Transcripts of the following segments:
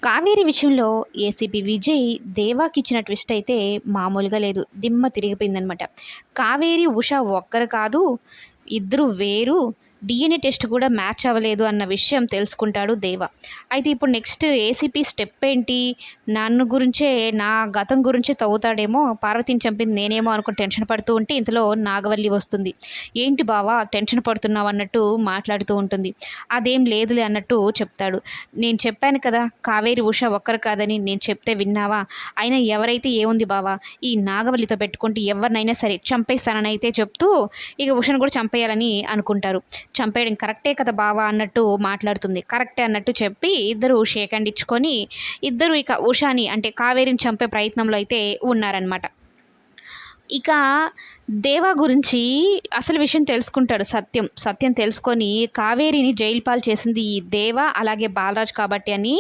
కావేరి విషయంలో ACP Vijay దేవాకిచ్చిన twist అయితే మామూలుగా లేదు. దిమ్మ తిరిగిపోయిందనమాట. కావేరి, ఉష ఒక్కరు కాదు, ఇద్దరు వేరు. డీఎన్ఏ టెస్ట్ కూడా మ్యాచ్ అవ్వలేదు అన్న విషయం తెలుసుకుంటాడు దేవ. అయితే ఇప్పుడు నెక్స్ట్ ఏసీపీ స్టెప్ ఏంటి? నన్ను గురించే, నా గతం గురించే తవ్వుతాడేమో, పార్వతిని చంపింది నేనేమో అనుకుని టెన్షన్ పడుతూ ఉంటే ఇంతలో నాగవల్లి వస్తుంది. ఏంటి బావా టెన్షన్ పడుతున్నావు అన్నట్టు మాట్లాడుతూ ఉంటుంది. అదేం లేదులే అన్నట్టు చెప్తాడు. నేను చెప్పాను కదా కావేరి, ఉష ఒక్కరు కాదని, నేను చెప్తే విన్నావా? అయినా ఎవరైతే ఏముంది బావా, ఈ నాగవల్లితో పెట్టుకుంటే ఎవరినైనా సరే చంపేస్తానని అయితే చెప్తూ ఇక ఉషను కూడా చంపేయాలని అనుకుంటారు. చంపేయడం కరెక్టే కదా బావా అన్నట్టు మాట్లాడుతుంది. కరెక్టే అన్నట్టు చెప్పి ఇద్దరు షేక్ హ్యాండ్ ఇచ్చుకొని ఇద్దరు ఇక ఉషాని అంటే కావేరిని చంపే ప్రయత్నంలో అయితే ఉన్నారనమాట. ఇక దేవా గురించి అసలు విషయం తెలుసుకుంటాడు సత్యం. సత్యం తెలుసుకొని కావేరిని జైలు పాలు చేసింది ఈ దేవ అలాగే బాలరాజ్ కాబట్టి అని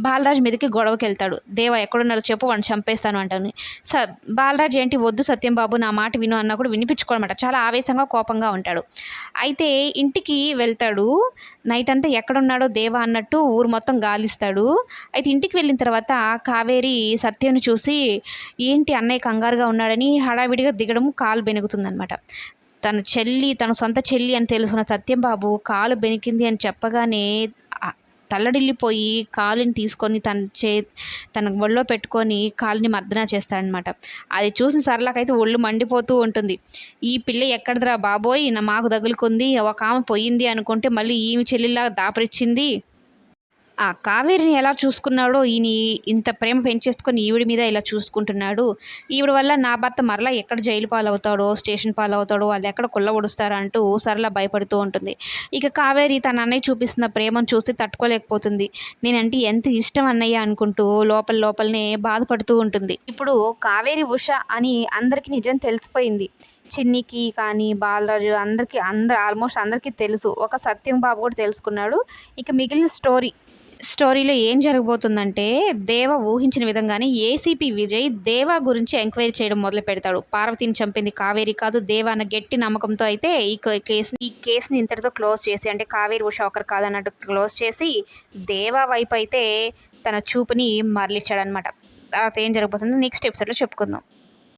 బాలరాజ్ మీదకి గొడవకి వెళ్తాడు. దేవ ఎక్కడున్నారో చెప్పు, వాడిని చంపేస్తాను అంటాను. బాలరాజ్ ఏంటి వద్దు సత్యం బాబు నా మాట విను అన్నా కూడా వినిపించుకోనమాట. చాలా ఆవేశంగా కోపంగా ఉంటాడు. అయితే ఇంటికి వెళ్తాడు. నైట్ అంతా ఎక్కడున్నాడో దేవ అన్నట్టు ఊరు మొత్తం గాలిస్తాడు. అయితే ఇంటికి వెళ్ళిన తర్వాత కావేరి సత్యంని చూసి ఏంటి అన్నయ్య కంగారుగా ఉన్నాడని హడావిడిగా దిగడం కాలు బెనుకుతుందనమాట. తన సొంత చెల్లి అని తెలుసుకున్న సత్యం బాబు కాలు బెనికింది అని చెప్పగానే తల్లడిల్లిపోయి కాలుని తీసుకొని తన ఒళ్ళో పెట్టుకొని కాలుని మర్దన చేస్తాడనమాట. అది చూసిన సరళకైతే ఒళ్ళు మండిపోతూ ఉంటుంది. ఈ పిల్ల ఎక్కడిదిరా బాబోయ్, నా మాకు తగులుకుంది, ఒక ఆమె పోయింది అనుకుంటే మళ్ళీ ఈమె చెల్లిలా దాపరిచ్చింది. ఆ కావేరిని ఎలా చూసుకున్నాడో ఈయన ఇంత ప్రేమ పెంచేసుకొని ఈవిడ మీద ఇలా చూసుకుంటున్నాడు. ఈవిడ వల్ల నా భర్త మరలా ఎక్కడ జైలు పాలవుతాడో, స్టేషన్ పాలవుతాడో, వాళ్ళు ఎక్కడ కొల్లగొడుస్తారా అంటూ సరళ భయపడుతూ ఉంటుంది. ఇక కావేరి తన అన్నయ్య చూపిస్తున్న ప్రేమను చూసి తట్టుకోలేకపోతుంది. నేనంటే ఎంత ఇష్టం అన్నయ్య అనుకుంటూ లోపలనే బాధపడుతూ ఉంటుంది. ఇప్పుడు కావేరి, ఉష అని అందరికీ నిజం తెలిసిపోయింది. చిన్నికి కానీ బాలరాజు ఆల్మోస్ట్ అందరికీ తెలుసు. ఒక సత్యం బాబు కూడా తెలుసుకున్నాడు. ఇక మిగిలిన స్టోరీలో ఏం జరగబోతుందంటే దేవ ఊహించిన విధంగానే ఏసీపీ విజయ్ దేవా గురించి ఎంక్వైరీ చేయడం మొదలు పెడతాడు. పార్వతిని చంపింది కావేరి కాదు దేవ అన్న గట్టి నమ్మకంతో అయితే ఈ కేసుని ఇంతటితో క్లోజ్ చేసి, అంటే కావేరి ఉష ఒకరు కాదన్నట్టు క్లోజ్ చేసి దేవా వైపు అయితే తన చూపుని మరలిచ్చాడనమాట. తర్వాత ఏం జరగబోతుందో నెక్స్ట్ ఎపిసోడ్లో చెప్పుకుందాం.